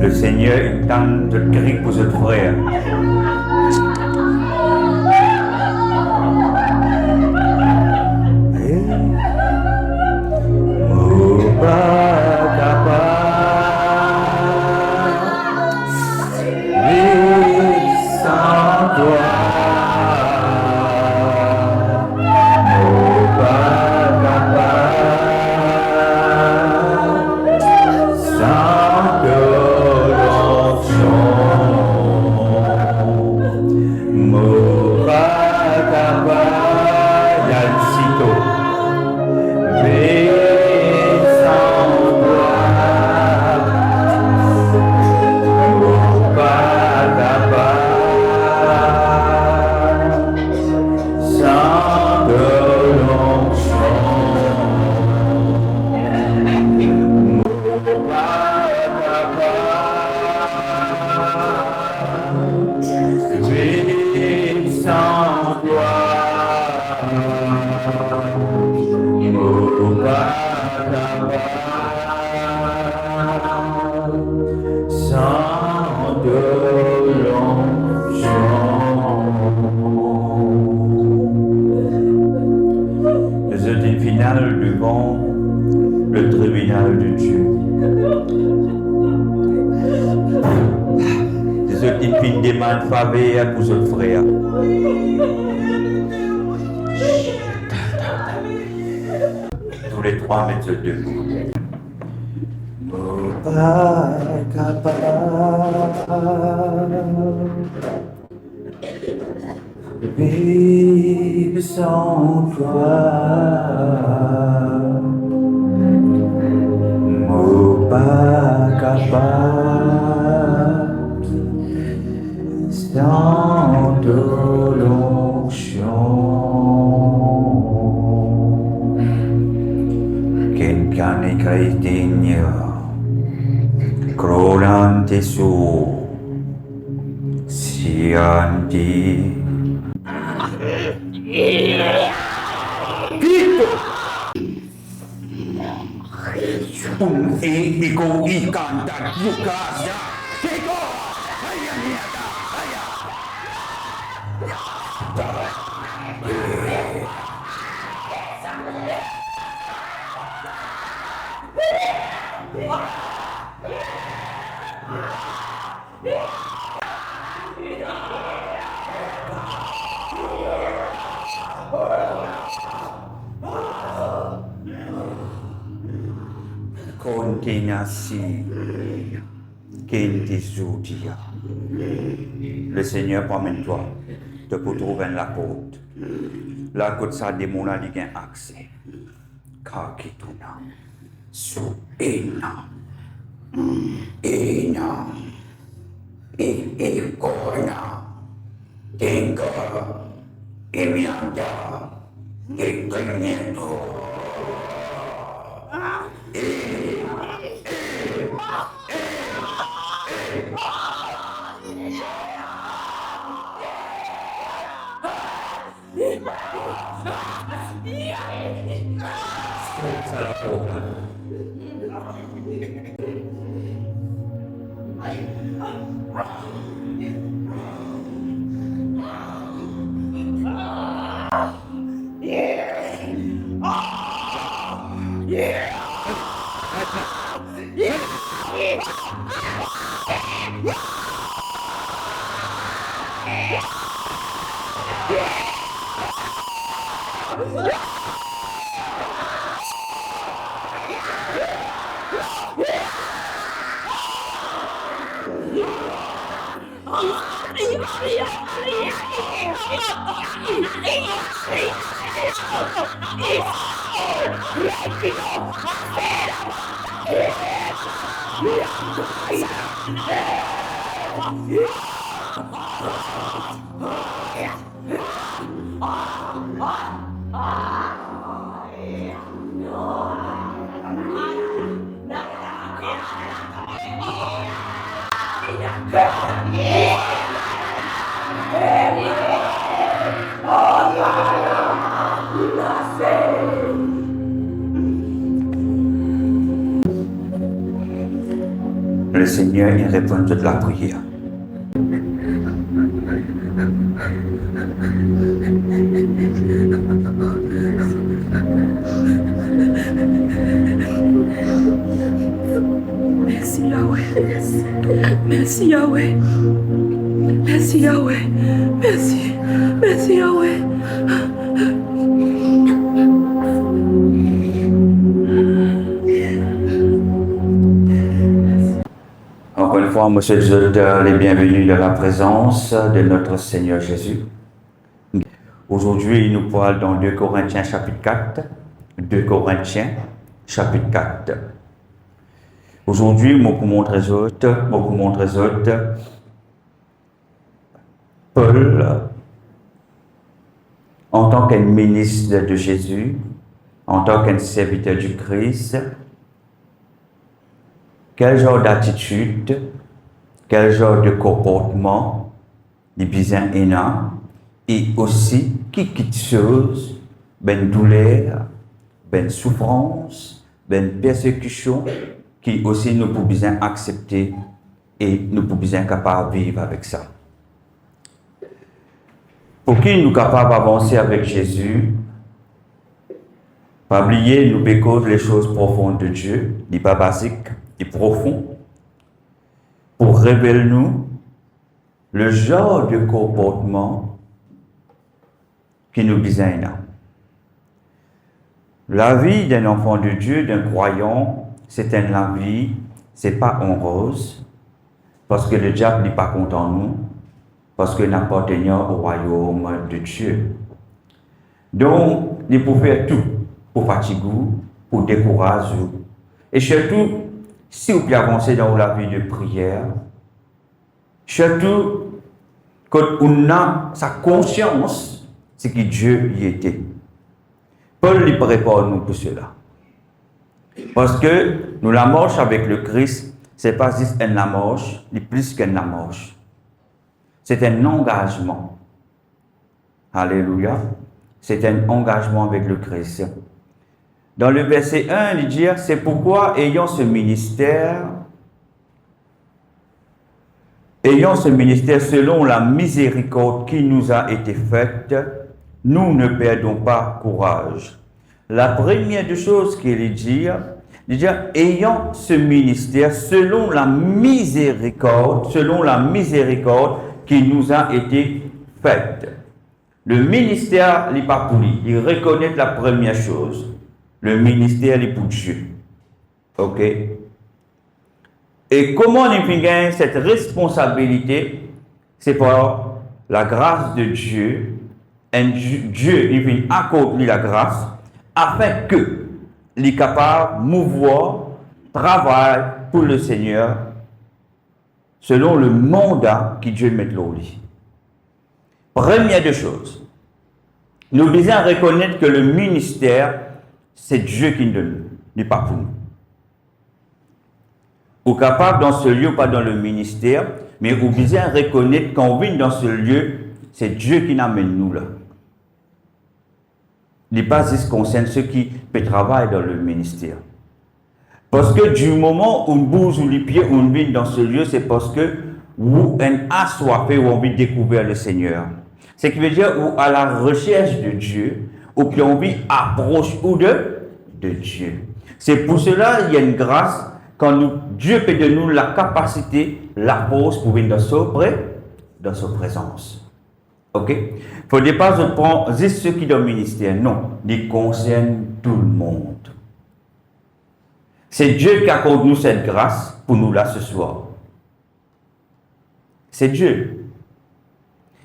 Le Seigneur entend notre cri pour notre frère. Devant le tribunal de Dieu. C'est ce qui fait une demande faveur pour ce frère. Tous les trois mettent debout. Vive sans toi, moi pas capable, sans ton onction, quelqu'un écrit Crolante su Sianti Pito Iko ikan dan juga ya Pito Ayah niata Ayah Continuasi Kentisudia. Le Seigneur promène-toi de pour trouver la côte. La côte ça démon a ligue accès. Kakituna. Su ena. Ena. Ikona. Tenga. Emianda. Ikanyendo. Le Seigneur il répond de la prière. Merci Yahweh. Merci Yahweh. Merci Yahweh. Merci. Merci Yahweh. Encore une fois, monsieur, je vous souhaite les bienvenus dans la présence de notre Seigneur Jésus. Aujourd'hui, nous parlons dans 2 Corinthiens chapitre 4. 2 Corinthiens chapitre 4. Aujourd'hui, je vais vous montrer Paul, en tant qu'un ministre de Jésus, en tant qu'un serviteur du Christ, quel genre d'attitude, quel genre de comportement, les besoins énormes, et aussi quelque chose, ben douleur, ben souffrance, ben persécution, qui aussi nous pouvons bien accepter et nous pouvons bien capables de vivre avec ça. Pour qui nous capables d'avancer avec Jésus, pas oublier, nous découvrir les choses profondes de Dieu, les pas basiques et profonds, pour révéler nous le genre de comportement qui nous besoin. La vie d'un enfant de Dieu, d'un croyant, c'est la vie, c'est pas en rose, parce que le diable n'est pas content de nous, parce que nous appartenons au royaume de Dieu. Donc, il faut faire tout pour fatiguer, pour décourager. Et surtout, si vous pouvez avancer dans la vie de prière, surtout, quand on a sa conscience, c'est que Dieu y était. Paul lui prépare nous pour cela. Parce que nous, la marche avec le Christ, ce n'est pas juste une marche, ni plus qu'une marche. C'est un engagement. Alléluia. C'est un engagement avec le Christ. Dans le verset 1, il dit, c'est pourquoi, ayant ce ministère selon la miséricorde qui nous a été faite, nous ne perdons pas courage. La première des choses qu'il dit, ayant ce ministère selon la miséricorde qui nous a été faite. Le ministère n'est pas pour lui. Il reconnaît la première chose. Le ministère est pour Dieu. Ok? Et comment on gagne cette responsabilité? C'est par la grâce de Dieu. Et Dieu, il vient accorder la grâce afin que il est capable de mouvoir, travailler pour le Seigneur selon le mandat que Dieu met au lit. Première des choses, nous devons reconnaître que le ministère, c'est Dieu qui nous donne, n'est pas pour nous. Ou capable dans ce lieu, pas dans le ministère, mais vous devez reconnaître qu'on vient dans ce lieu, c'est Dieu qui nous amène nous là. Il n'est pas juste concerne ceux qui peuvent travailler dans le ministère. Parce que du moment où on bouge les pieds, on vient dans ce lieu, c'est parce que vous êtes assoiffé ou envie de découvrir le Seigneur. Ce qui veut dire ou à la recherche de Dieu, ou qui ont envie approche ou de Dieu. C'est pour cela qu'il y a une grâce quand Dieu peut de nous la capacité, la force pour venir dans sa présence. Ok? Il ne faudrait pas prendre juste ceux qui sont dans le ministère. Non, il concerne tout le monde. C'est Dieu qui accorde nous cette grâce pour nous là ce soir. C'est Dieu.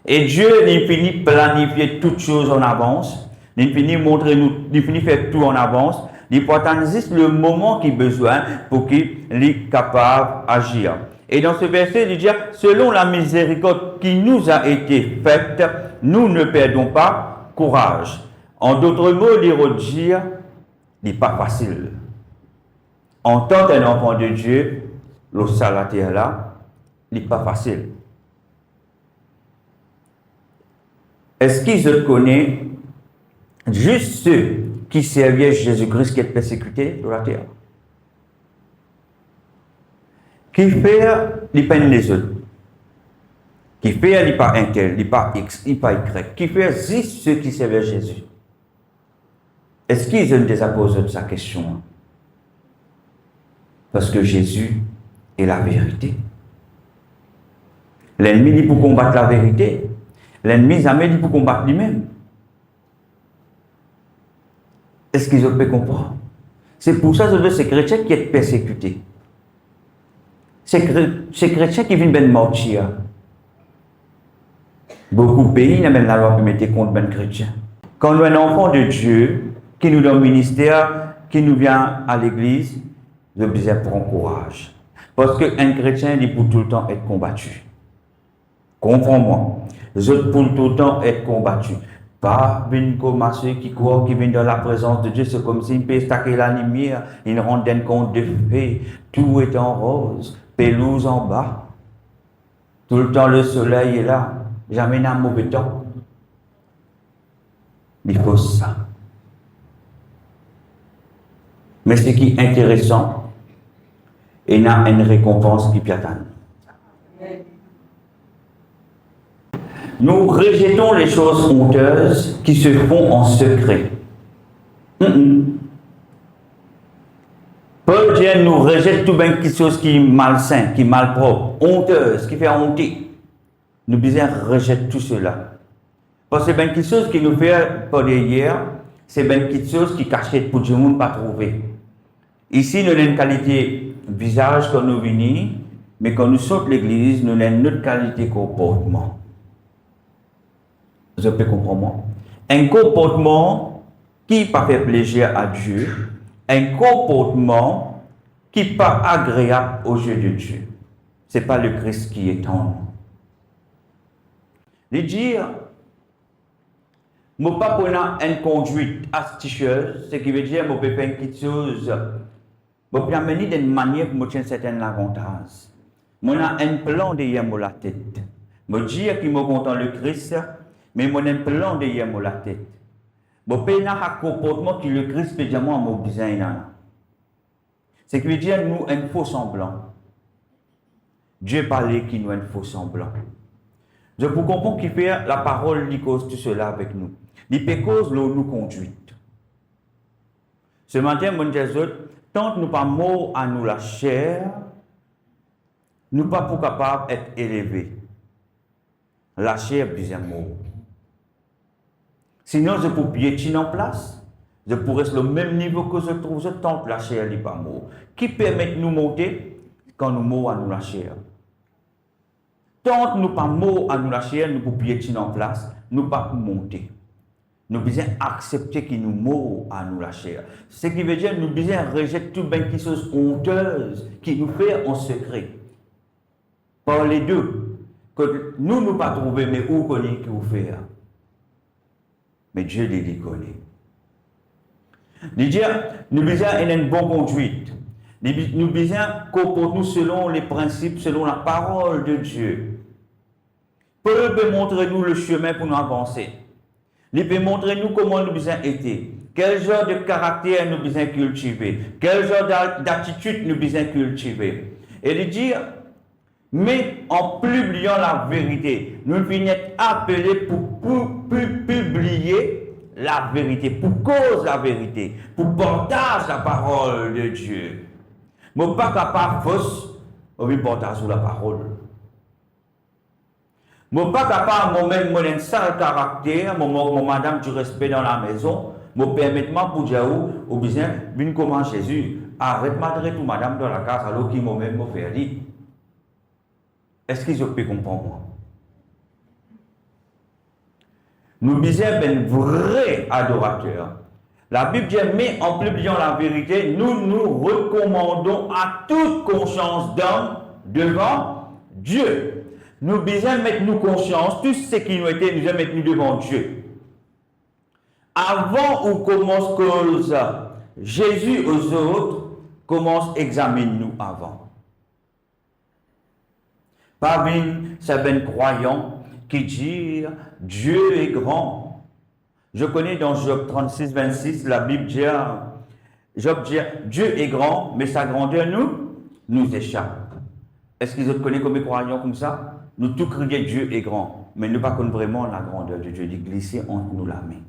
Et Dieu, il finit planifier toutes choses en avance. Il finit montrer nous, il finit faire tout en avance. Il faut attendre juste le moment qu'il a besoin pour qu'il soit capable d'agir. Et dans ce verset, il dit, selon la miséricorde qui nous a été faite, nous ne perdons pas courage. En d'autres mots, il redire, il n'est pas facile. En tant qu'enfant de Dieu, le salataire là, il n'est pas facile. Est-ce qu'ils connaissent juste ceux qui servaient Jésus-Christ qui est persécuté sur la terre? Qui fait les peines des autres? Qui fait les pas intel, les pas X, les pas Y? Qui fait juste ceux qui servaient Jésus? Est-ce qu'ils ont déjà posé sa question? Parce que Jésus est la vérité. L'ennemi dit pour combattre la vérité. L'ennemi jamais dit pour combattre lui-même. Est-ce qu'ils ont pu comprendre? C'est pour ça que ces chrétiens qui sont persécutés. Ces chrétiens qui viennent de mentir. Beaucoup de pays n'ont même la loi pour mettre contre les chrétiens. Quand nous avons un enfant de Dieu qui nous donne le ministère, qui nous vient à l'église, nous devons prendre courage. Parce qu'un chrétien, il peut tout le temps être combattu. Comprends-moi. Les autres pour tout le temps être combattus. Pas une comme ceux qui croient qui viennent dans la présence de Dieu, c'est comme s'ils peuvent stacker la lumière, ils rendent compte de fait, tout est en rose, pelouse en bas. Tout le temps le soleil est là, jamais un mauvais temps. Il faut ça. Mais ce qui est intéressant, il y a une récompense qui peut attendre. Nous rejetons les choses honteuses qui se font en secret. Paul dit, nous rejette tout bien quelque chose qui est malsain, qui est malpropre, honteuse, qui fait honter. Nous devons rejeter tout cela. Parce que c'est bien quelque chose qui nous fait pas derrière, c'est bien quelque chose qui cachette pour tout le monde pas trouver. Ici, nous avons une qualité visage quand nous venons, mais quand nous sortons de l'église, nous avons une autre qualité comportement. Vous pouvez comprendre moi? un comportement qui pas fait plaisir à Dieu, un comportement qui pas agréable aux yeux de Dieu. C'est pas le Christ qui est en nous. Les dire, moi pas prendre une conduite astucieuse, ce qui veut dire moi peux faire quelque chose, moi peux amener d'une manière pour me tenir certains avantages. Moi a un plan derrière la tête. Moi dire qui me content le Christ, mais moi a un plan derrière la tête. Moi peux un comportement qui le Christ peut dire moi mon besoin. Ce qui veut dire nous un faux semblant. Dieu parlait qui nous un faux semblant. Je vous comprends qu'il fait la parole qui cause tout cela avec nous. Il peut cause l'eau nous conduite. Ce matin, mon Dieu, tant que nous pas morts à nous la chair, nous pas pour capables d'être élevés. La chair besoin mort. Sinon, je peux piétiner en place. Je pourrais être au même niveau que je trouve tant que la chair n'est pas mort. Qui permet de nous monter quand nous morts à nous la chair? Tant que nous pas morts à nous la chair, nous pouvons piétiner en place, nous pas monter. Nous devons accepter qu'il nous mord à nous la chair. Ce qui veut dire que nous devons rejeter tout bien qui chose honteuse qui nous fait en secret. Par les deux, que nous ne pas trouver, mais où connaît qui vous fait. Mais Dieu les connaît. Il dit, nous devons avoir une bonne conduite. Nous devons comporter selon les principes, selon la parole de Dieu. Paul peut montrer nous le chemin pour nous avancer. Il peut montrer nous comment nous devons être. Quel genre de caractère nous devons cultiver. Quel genre d'attitude nous devons cultiver. Et il dit, mais en publiant la vérité, nous finissons appelés pour publier la vérité, pour cause la vérité, pour partager la parole de Dieu. Je ne suis pas capable de fausse, on veut partager la parole. Je ne suis pas capable de moi-même mon sale caractère, mon madame du respect dans la maison, me permettre pour dire au besoin, venez comment Jésus, arrête de tout madame dans la case, alors qu'il moi-même me fait dire. Est-ce qu'ils ont pu comprendre moi? Nous disons un vrai adorateur. La Bible dit, mais en publiant la vérité, nous nous recommandons à toute conscience d'homme devant Dieu. Nous disons mettre nous conscience, tout ce qui nous était, nous devons mettre nous devant Dieu. Avant ou commence cause Jésus aux autres, commence examine-nous avant. Parmi certains croyants qui disent Dieu est grand. Je connais dans Job 36, 26, la Bible dit, Job dit, Dieu est grand, mais sa grandeur nous échappe. Est-ce qu'ils ont connu comme croyants comme ça? Nous tous crions Dieu est grand, mais nous ne connaissons pas vraiment la grandeur de Dieu. Il glisser entre nous la main.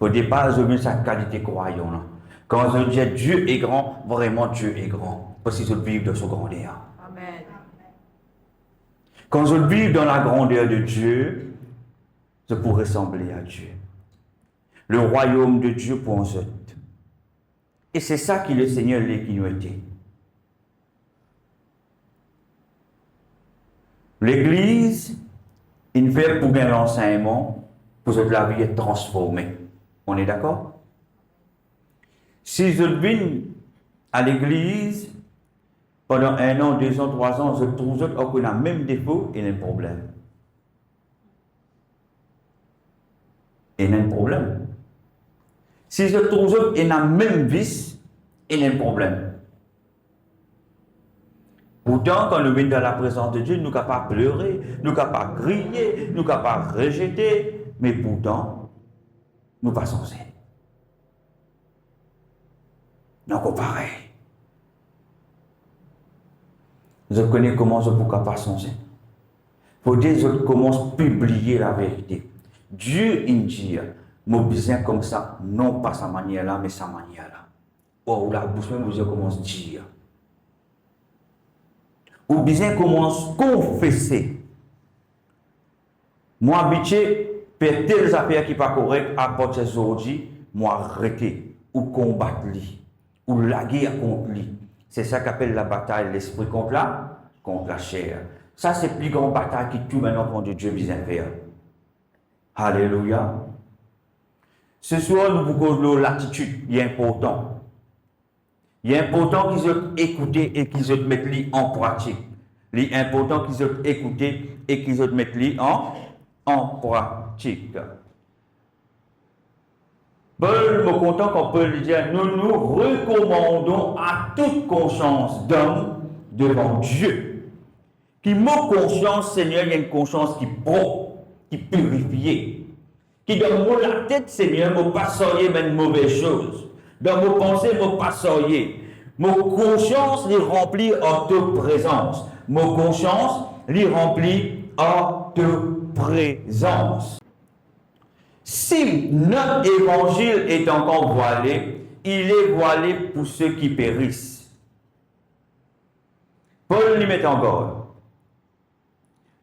Au départ, je veux sa qualité croyant. Là. Quand je dis Dieu est grand, vraiment Dieu est grand. Parce qu'ils vivent dans son grandeur. Amen. Quand je vis dans la grandeur de Dieu, je pourrais ressembler à Dieu. Le royaume de Dieu pour nous. Et c'est ça qui le Seigneur qui nous était. L'Église, il fait pour bien l'enseignement, pour que la vie est transformée. On est d'accord? Si je viens à l'Église, pendant 1 an, 2 ans, 3 ans, je trouve qu'on a le même défaut et un problème. Il y a un problème. Si je trouve qu'il a le même vice, il y a un problème. Pourtant, quand nous venons dans la présence de Dieu, nous sommes capables de pleurer, nous sommes capables de crier, nous sommes capables de rejeter, mais pourtant, nous passons ça. Donc, pareil. Je connais comment je peux pas changer. Il faut dire que je commence à publier la vérité. Dieu, il dit, mon besoin comme ça, non pas sa manière là, mais sa manière là. Or, la bouche même, vous commence à dire. Ou bien commence à confesser. Moi, habitué, pour telles affaires qui ne sont pas correctes, à partir d'aujourd'hui, moi, arrêter, ou combattre lui, ou laguer contre lui. C'est ça qu'appelle la bataille de l'esprit contre la chair. Ça, c'est la plus grande bataille qui tout maintenant contre Dieu vient faire. Alléluia. Ce soir, nous vous causons l'attitude, il est important. Il est important qu'ils aient écouté et qu'ils aient mettre en pratique. Il est important qu'ils aient écouté et qu'ils aient mettre en pratique. Paul me content quand Paul dit, nous nous recommandons à toute conscience d'homme devant Dieu. Qui mot conscience, Seigneur, il y a une conscience qui propre, qui purifie. Qui dans mon la tête, Seigneur, me pas soyer même mauvaise chose. Dans mon pensée, me pas soyer. Mon conscience les remplit en toute présence. Mon conscience les remplit en toute présence. Si notre évangile est encore voilé, il est voilé pour ceux qui périssent. Paul lui met en garde.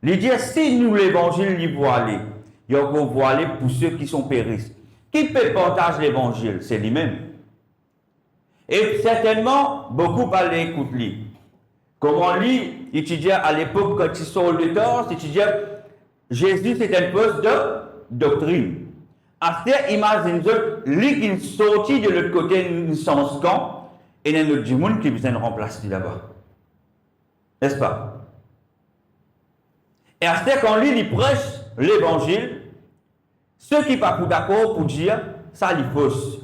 Il dit, si nous l'évangile est voilé, il est encore voilé pour ceux qui sont périssent. Qui peut partager l'évangile? C'est lui-même. Et certainement, beaucoup parlent écoute lui. Comment lui, il disait à l'époque, quand il sort le torse, il disait, Jésus c'est un poste de doctrine. Après, imagine-vous, lui qui est sorti de l'autre côté, une sens camp, et il y a un autre monde qui vient de remplacer là-bas. N'est-ce pas? Et après, quand lui, il prêche l'évangile, ceux qui ne sont pas d'accord pour dire, ça, il fausse.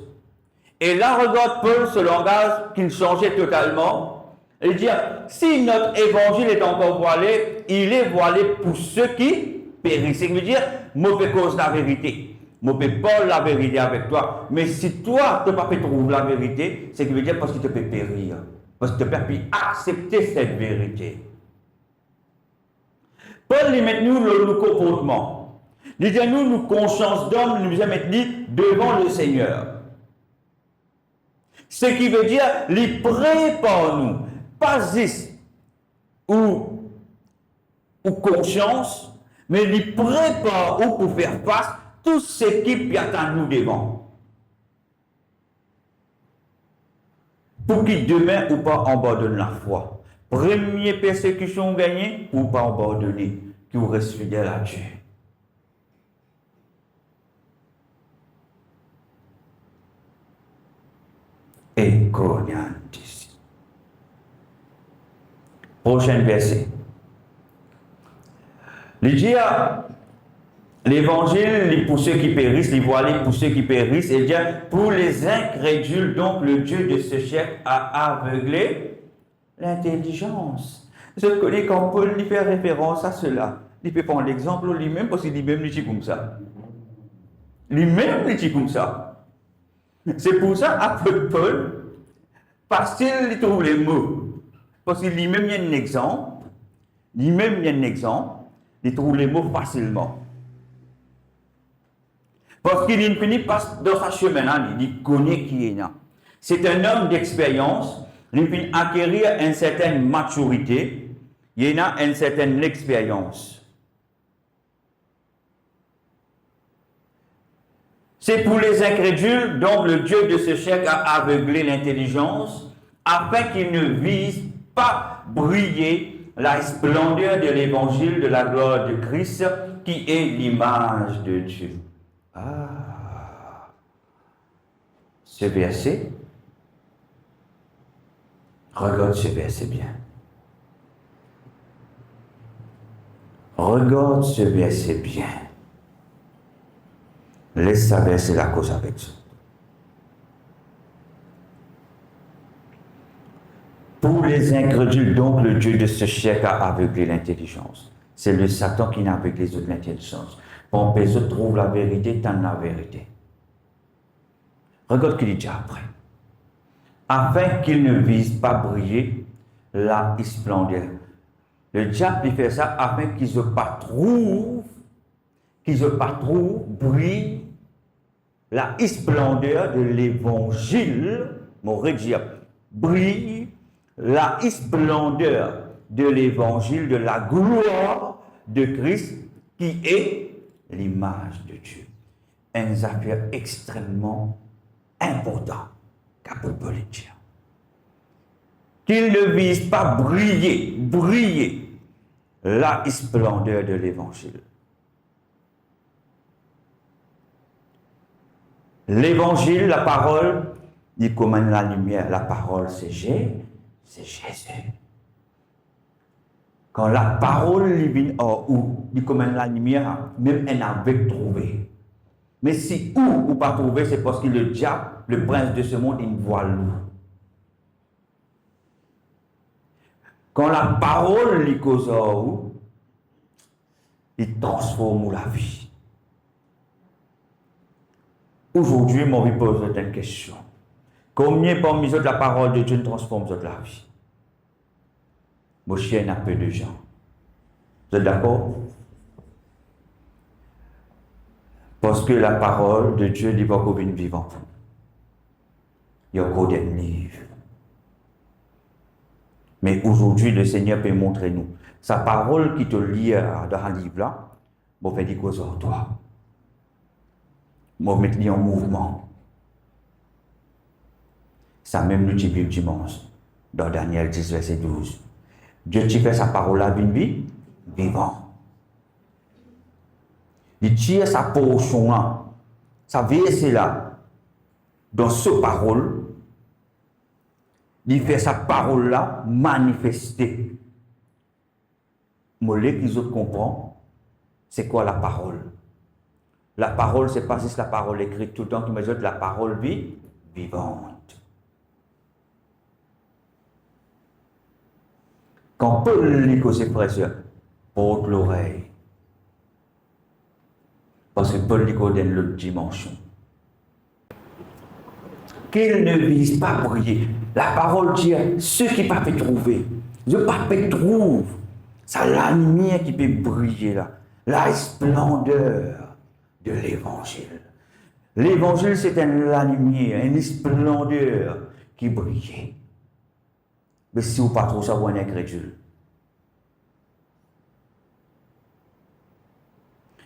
Et là, regarde Paul, ce langage qu'il changeait totalement, et dit, si notre évangile est encore voilé, il est voilé pour ceux qui périssent. C'est dire, mauvais cause la vérité. Je ne peux pas la vérité avec toi. Mais si toi, tu n'as pas fait trouver la vérité, c'est que veut dire parce que tu peux périr. Parce que tu peux accepter cette vérité. Paul lui met nous le comportement. Il dit nous conscience d'homme, nous mettre devant le Seigneur. Ce qui veut dire, il prépare nous, pas juste ou conscience, mais il prépare ou pour faire face tout ce qui attend nous devant. Pour qui demain ou pas abandonne la foi. Première persécution gagnée ou pas abandonner, qui vous reste fidèle à Dieu. Et Coniantis. Prochain verset. Il dit l'évangile pour ceux qui périssent, les voilés pour ceux qui périssent, et dit pour les incrédules, donc le Dieu de ce siècle a aveuglé l'intelligence. Je connais quand Paul lui fait référence à cela. Il peut prendre l'exemple lui-même parce qu'il lui-même dit comme ça. Lui-même il dit comme ça. C'est pour ça, après Paul, parce qu'il trouve les mots. Parce qu'il lui-même il y a un exemple. Lui-même il y a un exemple. Il trouve les mots facilement. Parce qu'il finit par dans sa chemin, il connaît qui est là. C'est un homme d'expérience. Il finit acquérir une certaine maturité. Il a une certaine expérience. C'est pour les incrédules, donc le Dieu de ce siècle a aveuglé l'intelligence, afin qu'ils ne visent pas briller la splendeur de l'évangile de la gloire de Christ, qui est l'image de Dieu. Ah, ce verset, regarde ce verset bien. Regarde ce verset bien. Laisse ça verser la cause avec ça. Pour les incrédules, donc, le Dieu de ce siècle a aveuglé l'intelligence. C'est le Satan qui n'a aveuglé les autres l'intelligence. Pour que les autres trouvent la vérité, tant la vérité. Regarde ce qu'il dit après. Afin qu'ils ne visent pas briller la splendeur. Le diable fait ça afin qu'ils ne pas trouvent, briller la splendeur de l'évangile, m'aurait dit, brille la splendeur de l'évangile, de la gloire de Christ, qui est l'image de Dieu. Un affaire extrêmement important, qu'a Paul le dire. Qu'il ne vise pas briller la splendeur de l'évangile. L'évangile, la parole, il commande la lumière. La parole, c'est Jésus. Quand la parole vient où il commande la lumière, même un aveugle trouvé. Mais si où ou pas trouvé, c'est parce que le diable, le prince de ce monde, il voit lourd. Quand la parole lui cause où, il transforme la vie. Aujourd'hui, mon vie pose une question. Combien parmi eux la parole de Dieu transforme la vie? Mon chien a peu de gens. Vous êtes d'accord? Parce que la parole de Dieu n'est pas comme une vivante. Il y a encore des livres. Mais aujourd'hui, le Seigneur peut montrer nous. Sa parole qui te lit dans un livre là, bon, fait des choses en toi. Bon, mettre en mouvement. Ça même nous dit dimanche, dans Daniel 10, verset 12. Dieu tu fait sa parole à une vie vivant. Il tire sa portion là, sa verset là, dans ce parole, il fait sa parole là manifester. Mollet qu'ils autres comprennent, c'est quoi la parole? La parole, c'est pas juste la parole écrite tout le temps, qui me dit la parole vivante. Quand Paul lit que c'est précieux, porte l'oreille. Parce que Paul lit qu'on donne l'autre dimension. Qu'il ne vise pas à briller. La parole dit, ceux qui ne peuvent pas trouver, je ne pas trouver. C'est la lumière qui peut briller là. La splendeur de l'évangile. L'évangile, c'est la lumière, une splendeur qui brille. Mais si vous ne pas trop ça, vous êtes incrédule.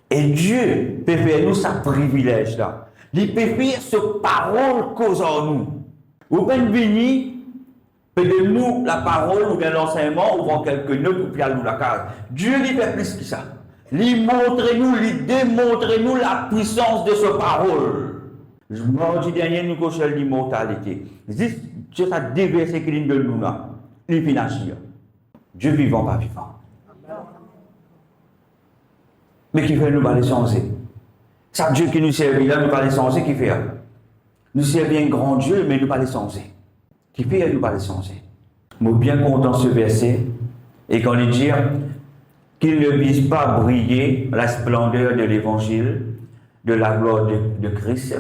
Et Dieu peut faire nous ce privilège là. Il peut faire ce parole cause en nous. Vous pouvez venir, peut-être nous la parole ou bien l'enseignement ou voir quelqu'un d'autre ou bien nous la case. Dieu lui fait plus que ça. Il montre-nous, il démontre-nous la puissance de ce parole. Je me dis dernier, nous cochons l'immortalité. Juste, Dieu a déversé qu'il de nous là. Il finit. Dieu vivant, pas vivant. Mais qui fait nous pas les changer. C'est Dieu qui nous sert là, nous pas les changer, qui fait. Nous servons un grand Dieu, mais nous pas les changer. Qui fait nous pas les changer. Nous bien content ce verset, et quand il dit qu'il ne vise pas à briller la splendeur de l'évangile, de la gloire de Christ,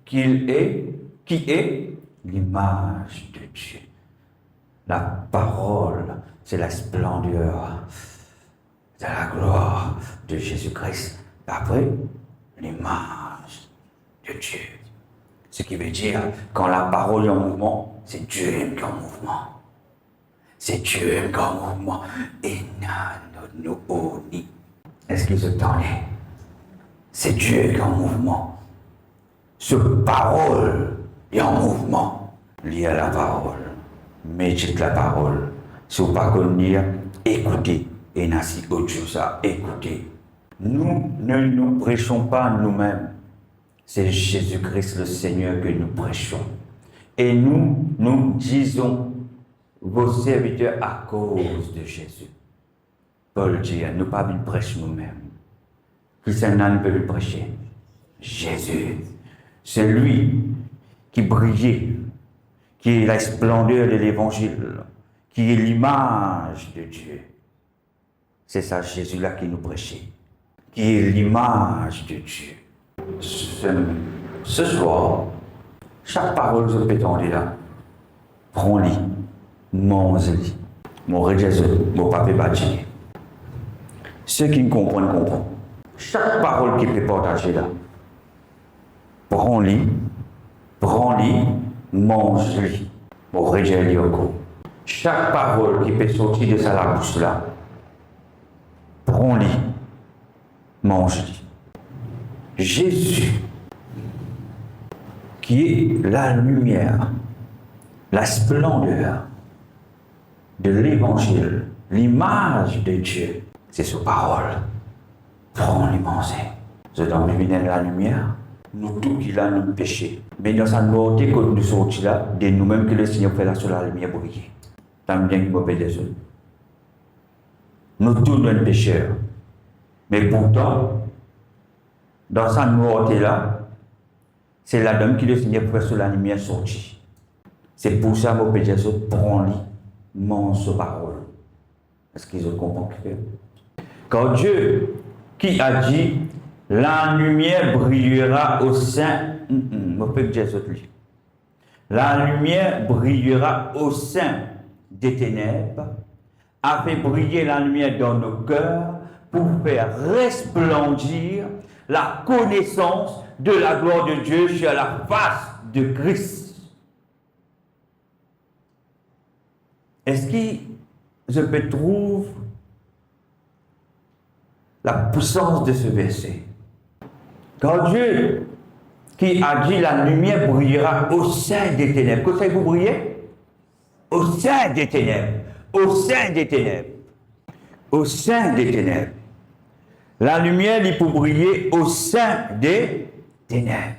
qui est l'image de Dieu. La parole, c'est la splendeur de la gloire de Jésus-Christ. Après, l'image de Dieu. Ce qui veut dire, quand la parole est en mouvement, c'est Dieu qui est en mouvement. C'est Dieu qui est en mouvement. Et nous oni. Est-ce qu'il se tenait? C'est Dieu qui est en mouvement. Ce parole est en mouvement. Lié à la parole. Médite la parole. Si vous ne pas connaître, écoutez. Et ainsi autre chose à écouter. Nous ne nous prêchons pas nous-mêmes. C'est Jésus-Christ le Seigneur que nous prêchons. Et nous disons vos serviteurs à cause de Jésus. Paul dit, nous pas une prêche nous-mêmes. Christian ne peut le prêcher. Jésus. C'est lui qui brillait, qui est la splendeur de l'évangile, qui est l'image de Dieu. C'est ça Jésus-là qui nous prêchait, qui est l'image de Dieu. Ce soir, chaque parole que je peux entendre là, prends-les, mange-les. Mon Jésus, mon papa va dire. Ceux qui me comprennent, comprennent. Chaque parole qui peut partager là, prends-les, mange-les. Mon Jésus, chaque parole qui peut sortir de sa bouche là, prends-les, mange-les. Jésus, qui est la lumière, la splendeur de l'évangile, l'image de Dieu, c'est sa parole. Prends-les, manger. Je donne la lumière, nous tous qui là nous péché. Mais dans sa nouveauté que nous sortis là, de nous-mêmes que le Seigneur fait là sur la lumière briller. Tant bien qu'il me des autres. Nous tous nous pécheurs. Mais pourtant, dans sa nouveauté là, c'est la dame qui le Seigneur fait sur la lumière sortie. C'est pour ça que mon péché prend mon parole. Est-ce qu'ils ont compris? Quand Dieu qui a dit la lumière brillera au sein, la lumière brillera au sein des ténèbres, a fait briller la lumière dans nos cœurs pour faire resplendir la connaissance de la gloire de Dieu sur la face de Christ. Est-ce que je peux trouver la puissance de ce verset? Quand Dieu qui a dit la lumière brillera au sein des ténèbres, que ça vous briller? Au sein des ténèbres, au sein des ténèbres, au sein des ténèbres. La lumière, il peut briller au sein des ténèbres.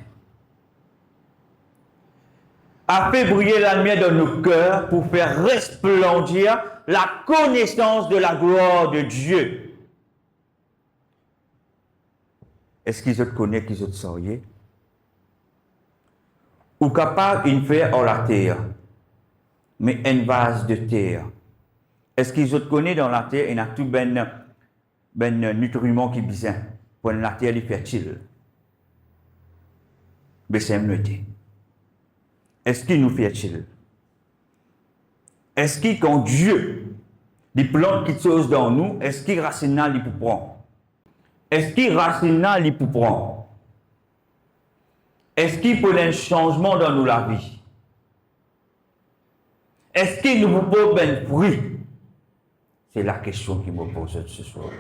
A fait briller la lumière dans nos cœurs pour faire resplendir la connaissance de la gloire de Dieu. Est-ce qu'ils te connaissent, qu'ils te sauriez? Ou capable de faire hors la terre, mais une vase de terre. Est-ce qu'ils te connaissent dans la terre et n'a tout ben nutriments qui besoin pour la terre fertile? Mais c'est noté. Est-ce qu'il nous fertile? Est-ce qu'il, quand Dieu, les plantes qui sont dans nous, est-ce qu'il racine les pour prendre? Est-ce qu'il racine les pour prendre? Est-ce qu'il peut un changement dans nous la vie? Est-ce qu'il nous propose un fruit? C'est la question qui me pose ce soir.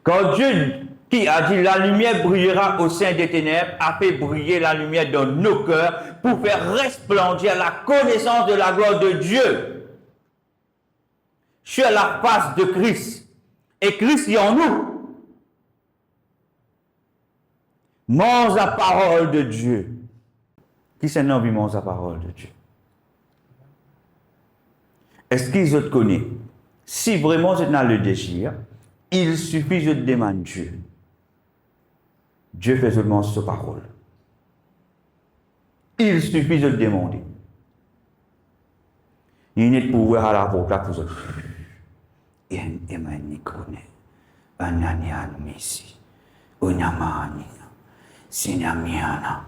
Quand Dieu qui a dit la lumière brillera au sein des ténèbres, a fait briller la lumière dans nos cœurs pour faire resplendir la connaissance de la gloire de Dieu sur la face de Christ. Et Christ est en nous. Mange la parole de Dieu. Qui s'est nommé mange la parole de Dieu? Est-ce qu'ils te connaissent? Si vraiment vous êtes le désir, il suffit de demander Dieu. Dieu fait seulement sa parole. Il suffit de le demander. Il n'est pas pouvoir à la porte là pour ça. Et un mani connaît. Un anian messi. Un amani. Sinamiana.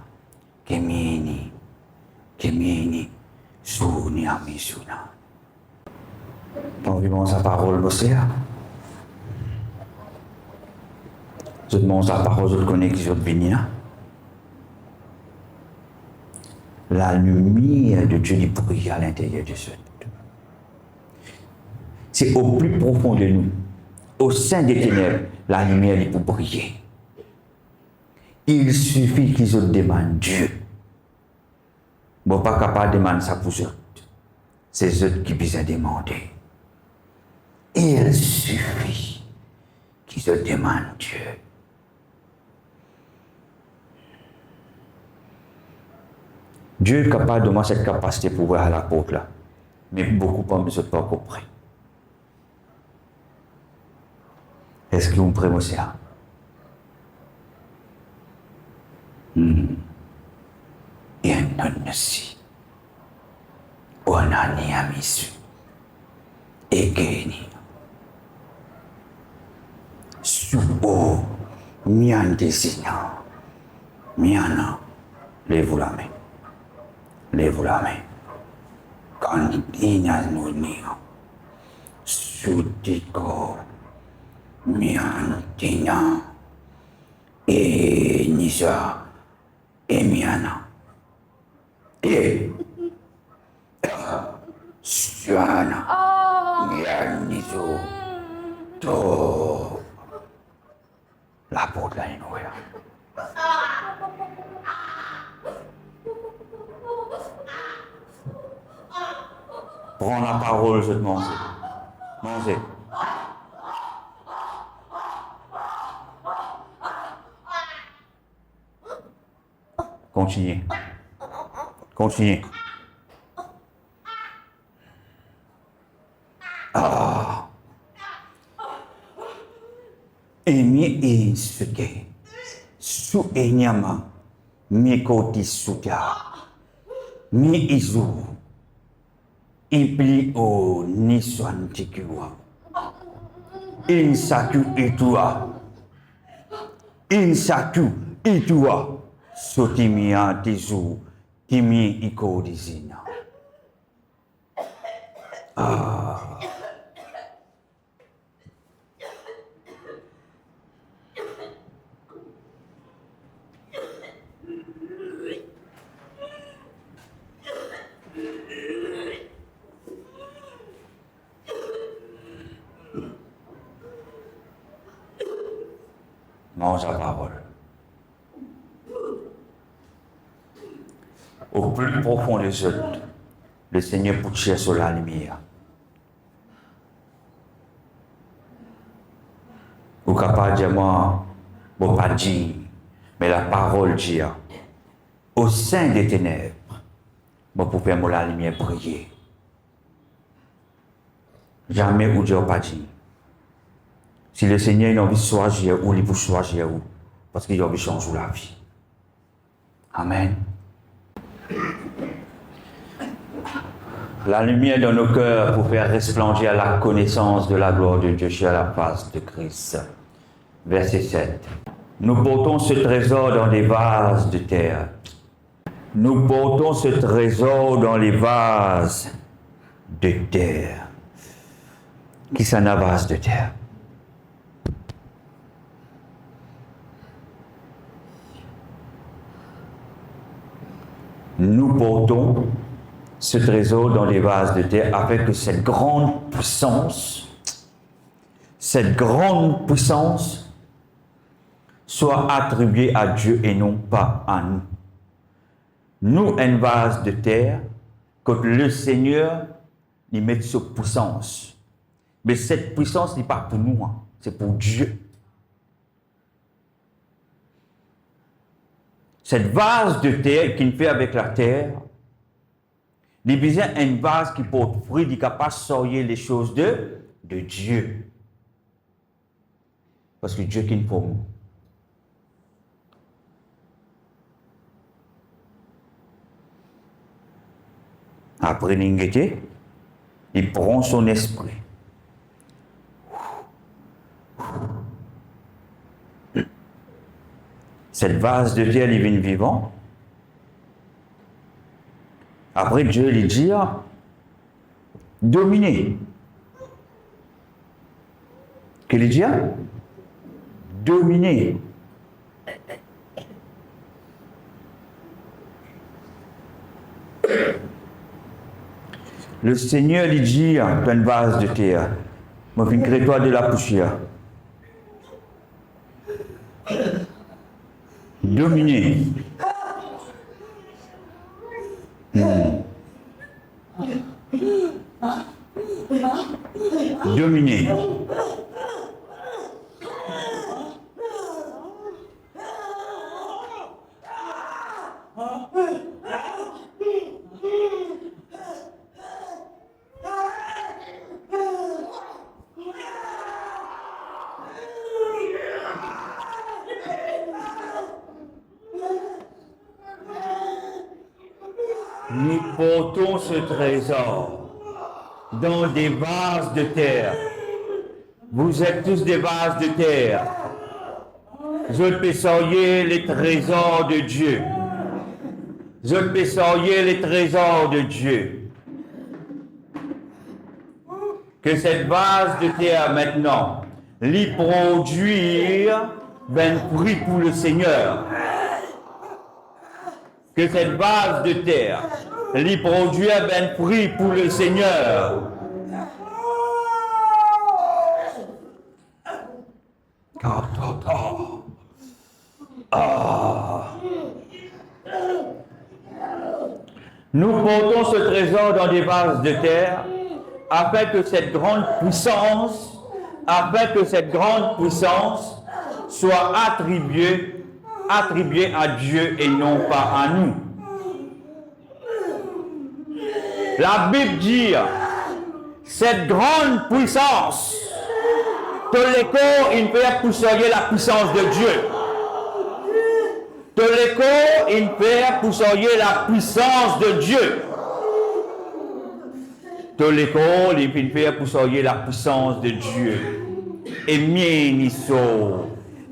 Kemini. Kemini. Suni amisuna. On vivant sa parole, l'océan. Je demande sa parole, je connais qui je bénis. La lumière de Dieu brille à l'intérieur de ce. C'est au plus profond de nous, au sein des ténèbres, la lumière peut briller. Il suffit qu'ils se demandent Dieu. Bon, pas capable de demander ça pour eux. C'est eux qui besoin demander. Il suffit qu'ils se demandent Dieu. Dieu est capable de moi cette capacité pour voir à la porte là. Mais beaucoup ne sont pas compris. Est-ce que vous me prenez ça? Et un non-si. On a ni amisu. Et geni. Subo. Mian desina. Miana. Lève-vous la main. Lève la main. Quand il y a nous Sudiko Miantina et Nisa et Miana et Suana Mianizo to la porte là est ouverte. Prends la parole, je te mange. Mangez. Continuez. Continuez. Emi e suke. Su enyama. Mi koti suka. Mi izu. Impli o niswantikiwa. Insaku itua. Insaku itua. Sotimia tizu. Timi iko dizina. Mange la parole. Au plus profond des œufs, le Seigneur poussait sur la lumière. Ou capable de dire, moi, bon, pas dire, mais la parole dit, au sein des ténèbres, bon, pour faire la lumière briller. Jamais ou dire pas dire. Si le Seigneur a envie de choisir où, il peut choisir où, parce qu'il a envie de changer la vie. Amen. La lumière dans nos cœurs pour faire resplendir la connaissance de la gloire de Dieu sur la face de Christ. Verset 7. Nous portons ce trésor dans des vases de terre. Nous portons ce trésor dans les vases de terre. Qui s'en a vase de terre? Nous portons ce trésor dans les vases de terre afin que cette grande puissance soit attribuée à Dieu et non pas à nous. Nous, un vase de terre, quand le Seigneur il met sa puissance. Mais cette puissance n'est pas pour nous, c'est pour Dieu. Cette vase de terre qu'il fait avec la terre, il a besoin d'un vase qui porte fruit, qui est capable de sortir les choses de Dieu. Parce que Dieu qui nous forme. Après l'ingété, il prend son esprit. Cette vase de terre, il vient vivant. Après, Dieu lui dit, dominer. Qu'il dit, dominer. Le Seigneur lui dit, dans une vase de terre, moi, crée-toi de la poussière. Dominer. Dominer. Nous portons ce trésor dans des vases de terre. Vous êtes tous des vases de terre. Je peux sortir les trésors de Dieu. Je peux sortir les trésors de Dieu. Que cette vase de terre maintenant, lui produire un fruit pour le Seigneur. Que cette vase de terre lui produise un fruit pour le Seigneur. Nous portons ce trésor dans des vases de terre afin que cette grande puissance soit attribuée attribué à Dieu et non pas à nous. La Bible dit, cette grande puissance, tous les corps, il peut pousser la puissance de Dieu. Tous les corps, il peut pousser la puissance de Dieu. Tous les corps, il peut pousser la puissance de Dieu. Et mien, ils sont,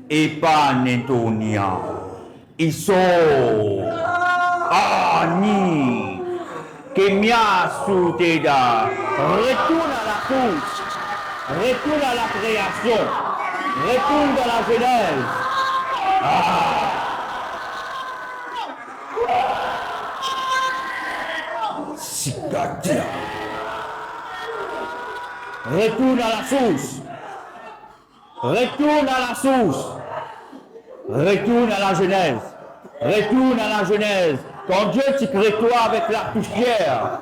et pas Netonia. Ils sont, ni, que mia sous teda. Retourne à la source. Retourne à la création. Retourne dans la Genèse. Sikatia. Retourne à la source. Retourne à la source. Retourne à la Genèse. Retourne à la Genèse. Quand Dieu t'y crée toi avec la poussière,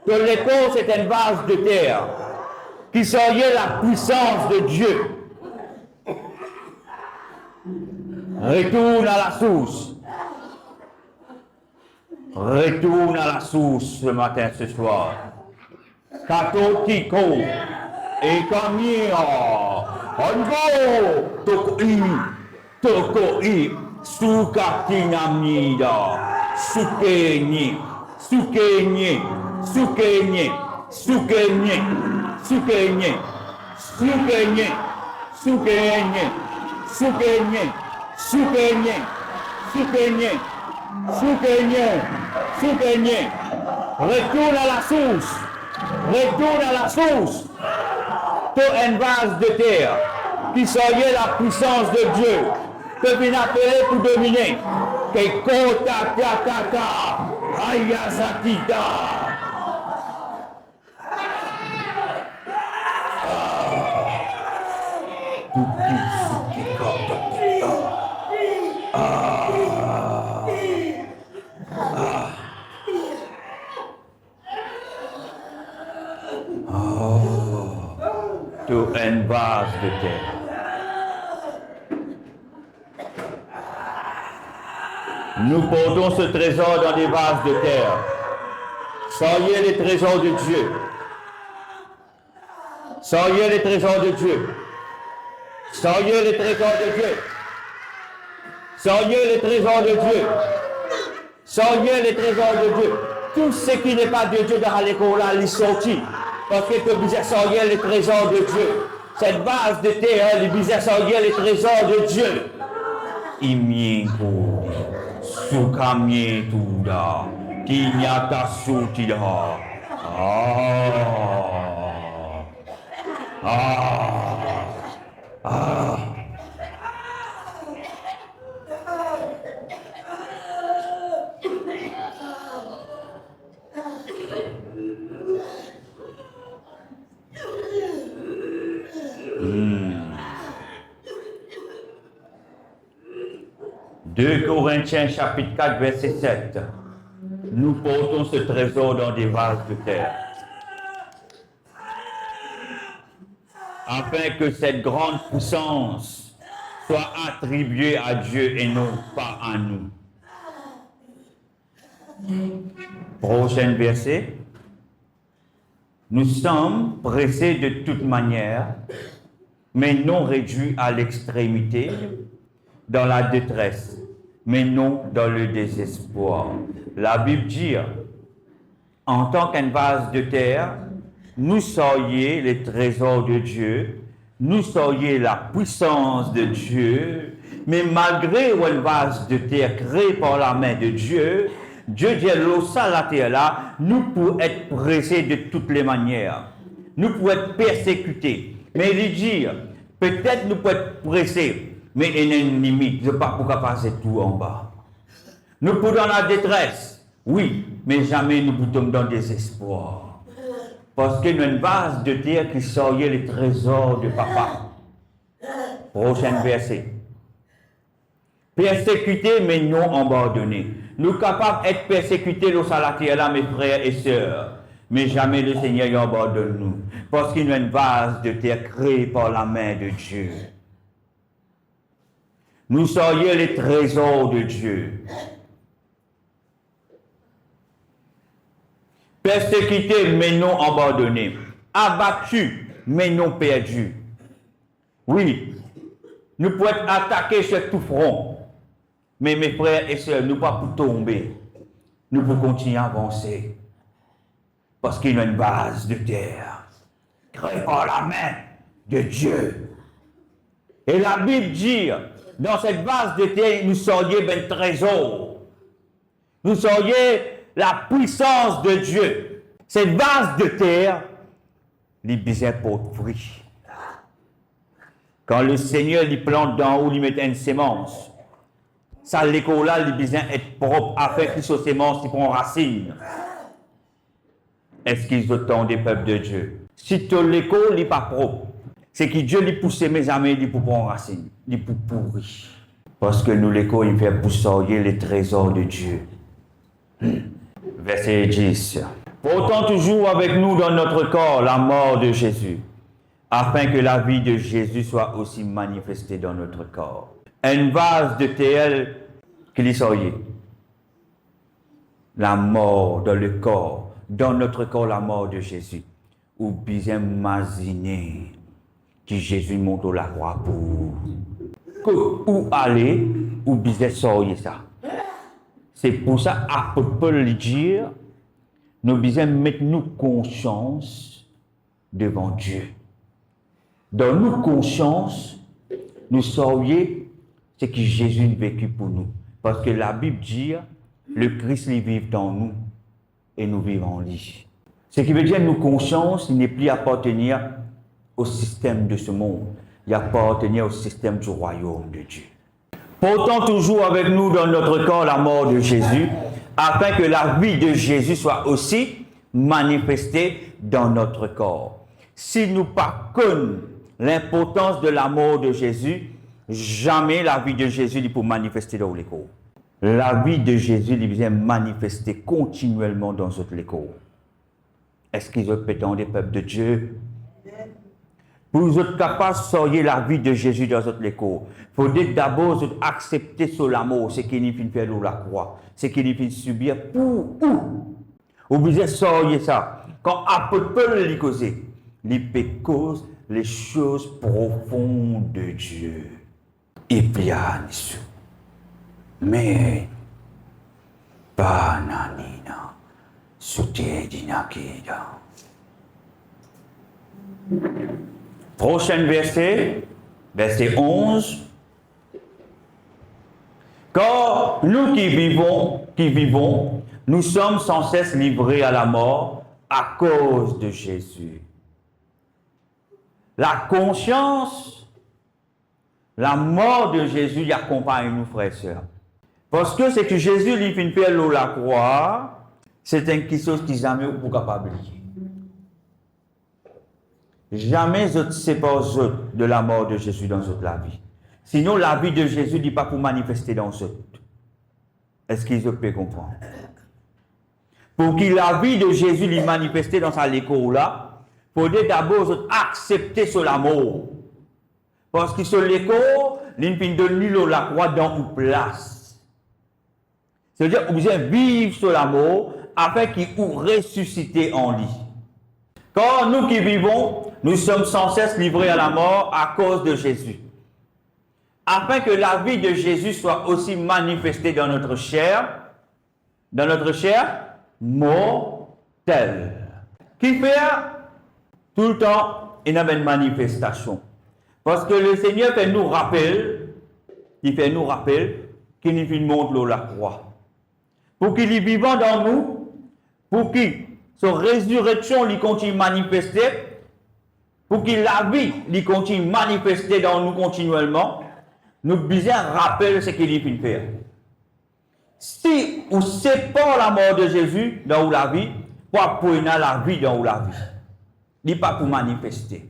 que l'écorce c'est une vase de terre, qui soyait la puissance de Dieu. Retourne à la source. Retourne à la source ce matin, ce soir. Katotiko et Camille. Ongo tokoi sukatinamida sukenye sukenye sukenye sukenye sukenye sukenye sukenye sukenye sukenye sukenye sukenye sukenye. Retourne à la source. Retourne à la source. Un vase de terre qui soyait la puissance de Dieu que vous appelez pour dominer. Que kota kataka ayazatita. Un vase de terre. Nous portons ce trésor dans des vases de terre. Soyez les trésors de Dieu. Soyez les trésors de Dieu. Soyez les trésors de Dieu. Soyez les trésors de Dieu. Soyez les trésors de Dieu. Tout ce qui n'est pas de Dieu dans l'école, là, il sortit. Parce que vous soyez les trésors de Dieu. Cette base de terre, les bizarres soyez les trésors de Dieu. Imienko, sukamie tuda, kinyata sutida. Deux Corinthiens chapitre 4 verset 7. Nous portons ce trésor dans des vases de terre. Afin que cette grande puissance soit attribuée à Dieu et non pas à nous. Prochain verset. Nous sommes pressés de toute manière, mais non réduits à l'extrémité, dans la détresse, mais non dans le désespoir. La Bible dit, en tant qu'un vase de terre, nous soyez les trésors de Dieu, nous soyez la puissance de Dieu, mais malgré un vase de terre créé par la main de Dieu, Dieu dit, l'eau ça la terre là, nous pouvons être pressés de toutes les manières. Nous pouvons être persécutés. Mais il dit, peut-être nous pouvons être pressés, mais il y a une limite. Je ne sais pas pourquoi passer tout en bas. Nous pouvons dans la détresse, oui, mais jamais nous pouvons dans le désespoir. Parce qu'il y a une base de terre qui soyait les trésors de papa. Prochain verset. Persécutés, mais non abandonnés. Nous sommes capables d'être persécutés dans la terre là, mes frères et sœurs. Mais jamais le Seigneur abandonne nous. Parce qu'il y a une vase de terre créée par la main de Dieu. nous serions les trésors de Dieu. Persécutés, mais non abandonnés. Abattus, mais non perdus. Oui, nous pouvons être attaqués sur tout front. Mais mes frères et sœurs, nous ne pouvons pas tomber. Nous pouvons continuer à avancer. Parce qu'il y a une base de terre créée par la main de Dieu. Et la Bible dit, dans cette base de terre, nous serions un trésor. Nous serions la puissance de Dieu. Cette base de terre, les besoins portent fruit. Quand le Seigneur lui plante dans haut, lui met une sémence, ça l'écho là, les besoins être propre afin que ces sémences qui prennent racine. Est-ce qu'ils attendent des peuples de Dieu? Si tu l'écho n'est pas propre, c'est que Dieu lui pousse mes amis, il pour prendre racine, il pour pourrir. Parce que nous l'écho, il fait pousser les trésors de Dieu. Verset 10. Portant toujours avec nous dans notre corps la mort de Jésus, afin que la vie de Jésus soit aussi manifestée dans notre corps. Une vase de terre qui lui soyez. La mort dans le corps, dans notre corps, la mort de Jésus. Ou bien imaginer que Jésus monte à la croix pour où aller, ou bien soyez ça. C'est pour ça, apôtre Paul lui dire, nous devons mettre nos conscience devant Dieu. Dans nos consciences, nous saurions ce que Jésus a vécu pour nous. Parce que la Bible dit, le Christ il vit dans nous et nous vivons en lui. Ce qui veut dire que nos consciences, il n'est plus appartenir au système de ce monde. Il appartenir au système du royaume de Dieu. Portant toujours avec nous dans notre corps la mort de Jésus, afin que la vie de Jésus soit aussi manifestée dans notre corps. Si nous pas connaissons l'importance de la mort de Jésus, jamais la vie de Jésus ne peut manifester dans les corps. La vie de Jésus vient manifester continuellement dans notre corps. Est-ce qu'ils ont pété des peuples de Dieu? Pour vous être capable de sortir la vie de Jésus dans votre corps, il faut d'abord accepter sur l'amour, ce qu'il vient faire sur la croix, ce qu'il vient subir pour où? Vous devez sortir ça. Quand apôtre Paul lui causait, il cause les choses profondes de Dieu. Et puis, mais, bananina, soute dinakida. Prochain verset, verset 11. Car nous qui vivons, nous sommes sans cesse livrés à la mort à cause de Jésus. La conscience, la mort de Jésus y accompagne nous, frères et sœurs. Parce que c'est que Jésus lui fait faire l'eau la croix, c'est quelque chose qui jamais vous capable oublier. Jamais je ne sépare de la mort de Jésus dans la vie. Sinon, la vie de Jésus n'est pas pour manifester dans ce. Est-ce qu'ils peuvent comprendre? Pour que la vie de Jésus lui manifeste dans sa l'écho là, il faut d'abord accepter sur la mort. Parce que sur l'écho, il ne donne la croix dans une place. C'est-à-dire que vous devez vivre sur la mort afin qu'il vous ressuscite en lui. Quand nous qui vivons, nous sommes sans cesse livrés à la mort à cause de Jésus. Afin que la vie de Jésus soit aussi manifestée dans notre chair mortelle. Qui fait tout le temps une manifestation. Parce que le Seigneur fait nous rappel, qu'il nous montre la croix. Pour qu'il y vivant dans nous, pour qu'il sa résurrection lui continue manifester, pour que la vie lui continue manifester dans nous continuellement, nous devons rappeler ce qu'il vient faire. Si on sépare la mort de Jésus dans la vie, pour prendre la vie dans la vie. Il n'est pas pour manifester.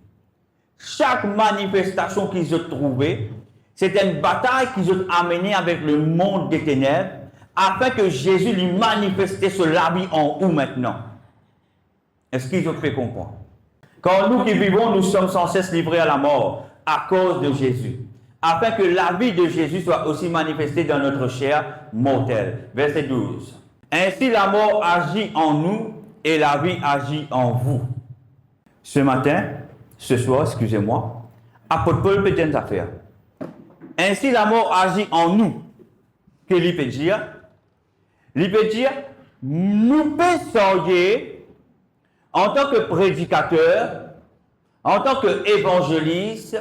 Chaque manifestation qu'ils ont trouvée, c'est une bataille qu'ils ont amenée avec le monde des ténèbres, afin que Jésus lui manifeste sur la vie en haut maintenant. Est-ce qu'ils ont fait comprendre? Quand nous qui vivons, nous sommes sans cesse livrés à la mort à cause de Jésus. afin que la vie de Jésus soit aussi manifestée dans notre chair mortelle. Verset 12. Ainsi la mort agit en nous et la vie agit en vous. Ce matin, ce soir, excusez-moi, apôtre Paul peut dire une affaire. Ainsi la mort agit en nous. Qu'est-ce qu'il peut dire? Il peut dire, nous pensons en tant que prédicateur, en tant qu'évangéliste,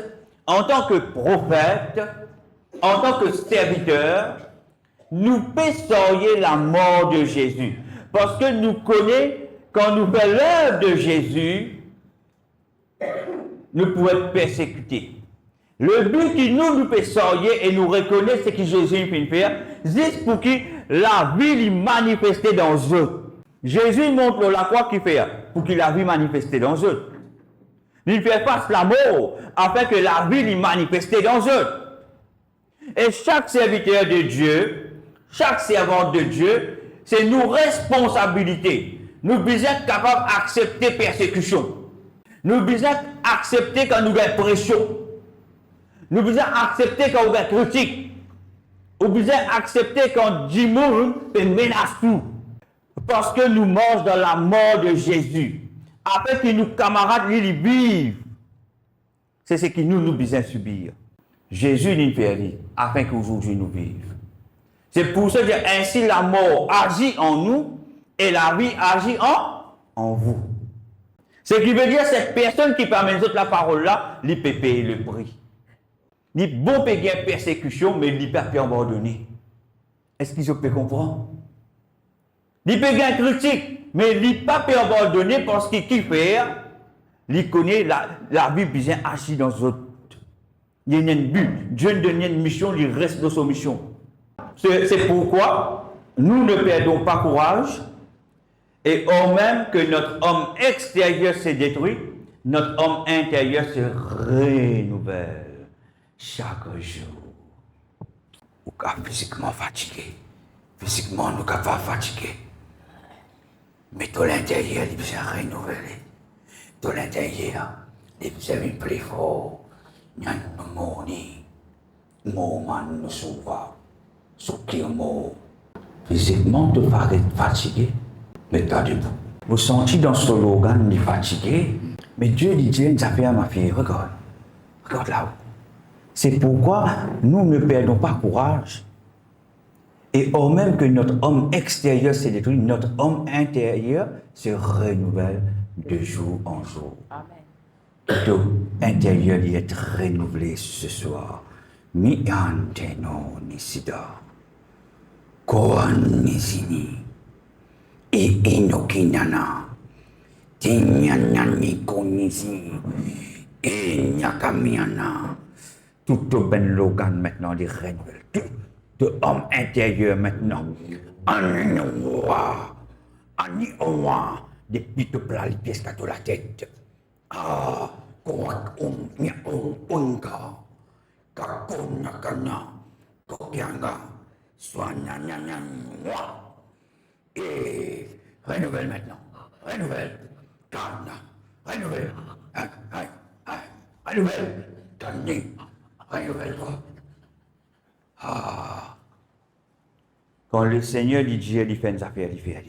en tant que prophète, en tant que serviteur, nous pensons la mort de Jésus. Parce que nous connaissons, quand nous faisons l'œuvre de Jésus, nous pouvons être persécutés. Le but qui nous pensons et nous reconnaissons ce que Jésus peut faire, juste pour que la vie lui manifeste dans eux. Jésus montre la croix qu'il fait pour que la vie manifeste dans eux. Il fait face à la mort afin que la vie lui manifeste dans eux. Et chaque serviteur de Dieu, chaque servante de Dieu, c'est nos responsabilités. Nous devons être capables d'accepter persécution. Nous devons accepter quand nous avons pression. Nous devons accepter quand nous avons critique. Nous devons accepter quand Dieu peut menacer tout. Parce que nous mangeons dans la mort de Jésus. Afin que nos camarades les vivent. C'est ce que nous devons subir. Jésus nous fait afin qu'aujourd'hui nous vivions. C'est pour ça que ainsi la mort agit en nous et la vie agit en vous. Ce qui veut dire cette personne qui permet la parole là, il peut payer le prix. Il peut payer une persécution, mais il peut pas abandonner. Est-ce qu'ils peuvent comprendre? Il peut gagner critique, mais il ne peut pas abandonner parce qu'il fait, il connaît la vie bien agit dans les autres. Il y a un but. Dieu nous donne une mission, il reste dans son mission. C'est pourquoi nous ne perdons pas courage. Et au même que notre homme extérieur s'est détruit, notre homme intérieur se renouvelle chaque jour. Nous sommes physiquement fatigués. Physiquement, nous sommes pas fatigués. Mais tout l'intérieur, il s'est renouvelé. Tout l'intérieur, il s'est mis plus fort. Il y a un moment nous sauva. Ce qui est mort. Physiquement, tu vas être fatigué. Mais pas debout. Vous sentez dans ce slogan, il est fatigué. Mais Dieu dit, nous a fait à ma fille, regarde. Regarde là-haut. C'est pourquoi nous ne perdons pas courage. Et au même que notre homme extérieur s'est détruit, notre homme intérieur se renouvelle de jour en jour. Amen. L'homme intérieur doit être renouvelé ce soir. Mi anteno nisida. Koan nisini. Et inokinana. Tinyanani konisi. Et nyakamiana. Tout au ben logan maintenant, les renouvelle. Tout homme intérieur maintenant. Ani oua. Depuis tout plat, les pièces à la tête. Ah, koak nya onka. Kakona kana. Kokyanga. Soignana. Et renouvelle maintenant. Renouvelle. Kana. Renouvelle. Renouvelle. Tani. Renouvelle-toi. Ah. Quand le Seigneur dit Dieu, il fait une affaire, il fait.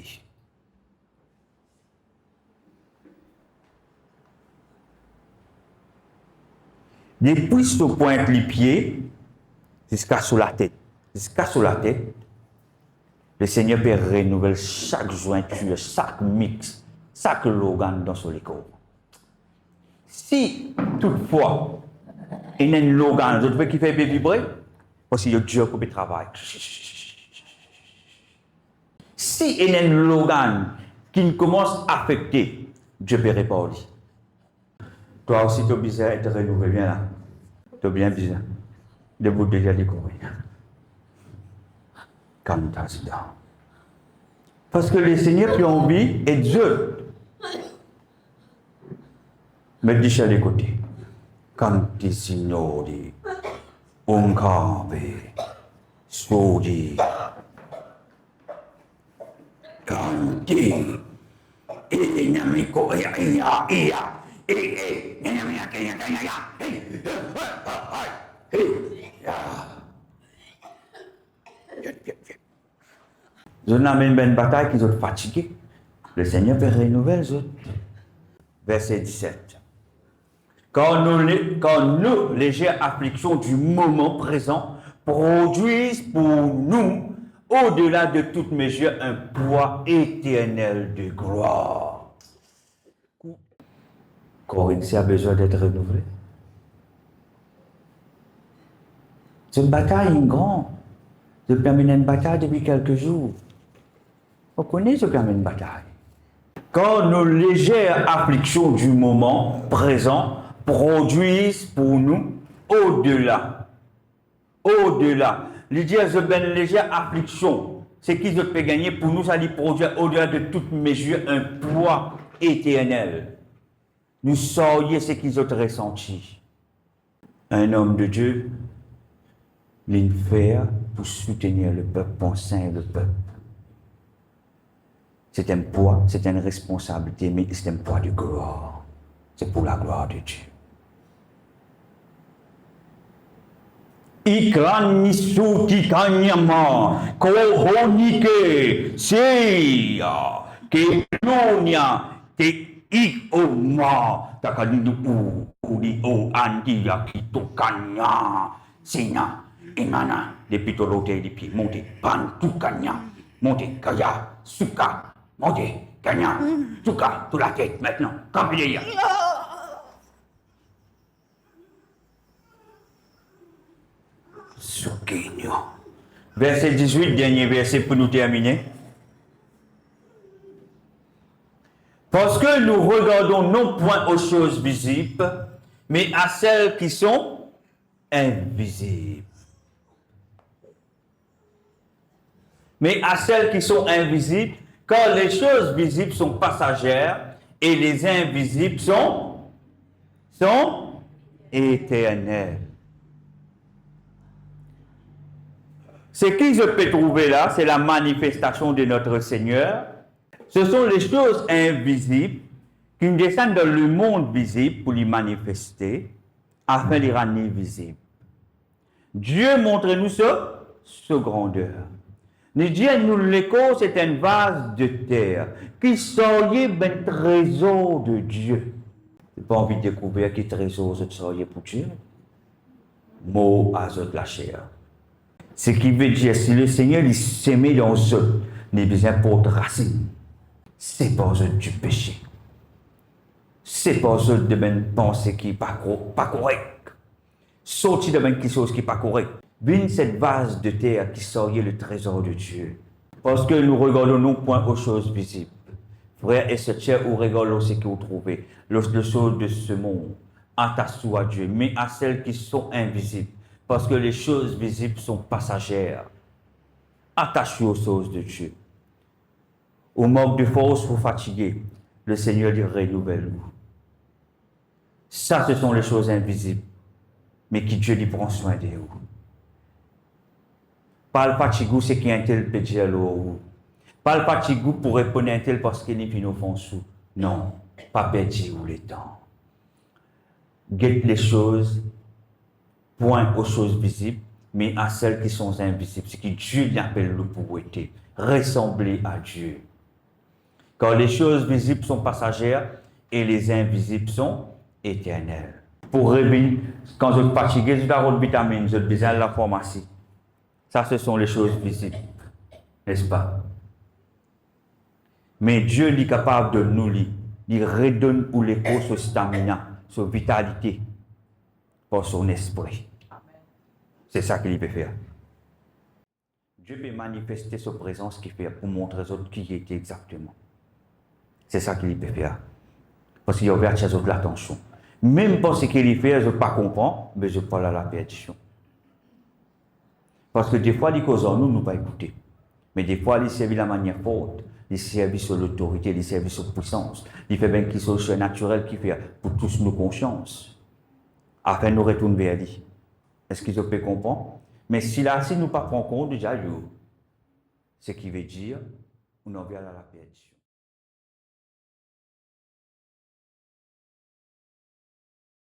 Depuis ce point les pieds jusqu'à sous la tête. Jusqu'à sous la tête. Le Seigneur peut renouveler chaque jointure, chaque mix, chaque organe dans son corps. Si, toutefois, il y a un organe qui fait vibrer, parce qu'il y a Dieu qui travaille. Si il y a un organe qui commence à affecter, Dieu peut répondre. Toi aussi, tu as besoin d'être renouvelé. Viens là. Tu as bien besoin de vous déjà découvrir. Parce que le Seigneur qui a envie est Dieu. Mais dis à les côtés. Kanti sinori, onkabe, sodi, kanti, nyamiko ya, nyamika, Ils ont amené une bataille qu'ils ont fatigué. Le Seigneur peut renouveler les autres. Verset 17. Quand nos légères afflictions du moment présent produisent pour nous, au-delà de toute mesure, un poids éternel de gloire. Corinthie a besoin d'être renouvelé. C'est une bataille grande. Je termine une bataille depuis quelques jours. Vous connaissez ce qui amène une bataille. Quand nos légères afflictions du moment présent produisent pour nous au-delà. L'idée de une légère affliction, c'est qu'ils peuvent gagner pour nous, ça dit produire au-delà de toute mesure un poids éternel. Nous saurions ce qu'ils ont ressenti. Un homme de Dieu, l'enfer pour soutenir le peuple, pour saint le peuple. C'est un poids, c'est une responsabilité, mais c'est un poids de gloire. C'est pour la gloire de Dieu. Ikranisu kikanyama, kohonike, seya, kelonia, te ikoma, takanidu udi o andia kitokanya, sina, imana, des pitolotes des pieds, monte, pantukanya, monte, kaya, suka. Montez, gagnant, tout cas, toute la tête maintenant, comme il est là. Souquinho. Verset 18, dernier verset pour nous terminer. Parce que nous regardons non point aux choses visibles, mais à celles qui sont invisibles. Mais à celles qui sont invisibles, car les choses visibles sont passagères et les invisibles sont éternelles. Ce qui se peut trouver là, c'est la manifestation de notre Seigneur. Ce sont les choses invisibles qui descendent dans le monde visible pour les manifester, afin de les rendre visibles. Dieu montre-nous ce grandeur. Dieu nous l'écho, c'est un vase de terre qui soyez ben trésor de Dieu. Je n'ai pas envie de découvrir qui trésor je soyez pour Dieu. Mot à de la chair. Ce qui veut dire, si le Seigneur il s'aimait dans eux, il a besoin pour racine. C'est pas eux du péché. C'est pas eux de ben pensée qui n'est pas correcte. Sorti de ben quelque chose qui n'est pas correct. Vine cette vase de terre qui soyez le trésor de Dieu. Parce que nous regardons non point aux choses visibles. Frères et sœurs, ou regardons ce que vous trouvez. Les choses de ce monde. Attachons à Dieu, mais à celles qui sont invisibles. Parce que les choses visibles sont passagères. Attachez aux choses de Dieu. Au manque de force, vous fatiguez. Le Seigneur dit renouvelle-vous. Ça, ce sont les choses invisibles. Mais qui Dieu dit prend soin de vous. Pas le fatigou, c'est qui un tel peut dire l'eau. Pas le fatigou pour répondre à un tel parce qu'il n'est plus offensé. Non, pas perdre le temps. Guette les choses, point aux choses visibles, mais à celles qui sont invisibles. Ce que Dieu appelle le pauvreté. Ressembler à Dieu. Car les choses visibles sont passagères et les invisibles sont éternelles. Pour revenir, quand je suis fatigué, je dois de vitamines, je besoin de la pharmacie. Ça, ce sont les choses visibles, n'est-ce pas? Mais Dieu est capable de nous lire. Il redonne pour l'écho ce stamina, ce vitalité, pour son esprit. C'est ça qu'il peut faire. Dieu peut manifester sa présence qu'il fait pour montrer aux autres qui il était exactement. C'est ça qu'il peut faire. Parce qu'il a ouvert chez eux l'attention. Même pour ce qu'il fait, je ne pas comprendre, mais je parle à la perdition. Parce que des fois, les causes en nous, nous pas écouter. Mais des fois, il servent de la manière forte. Il servent sur l'autorité, il servent sur la puissance. Il fait bien qu'il soit naturel qui fait pour tous nos consciences. Afin de nous retourner vers lui. Est-ce qu'ils peuvent comprendre? Mais si là, si nous ne prenons pas compte, déjà, ce qui veut dire, on en vient à la perdition.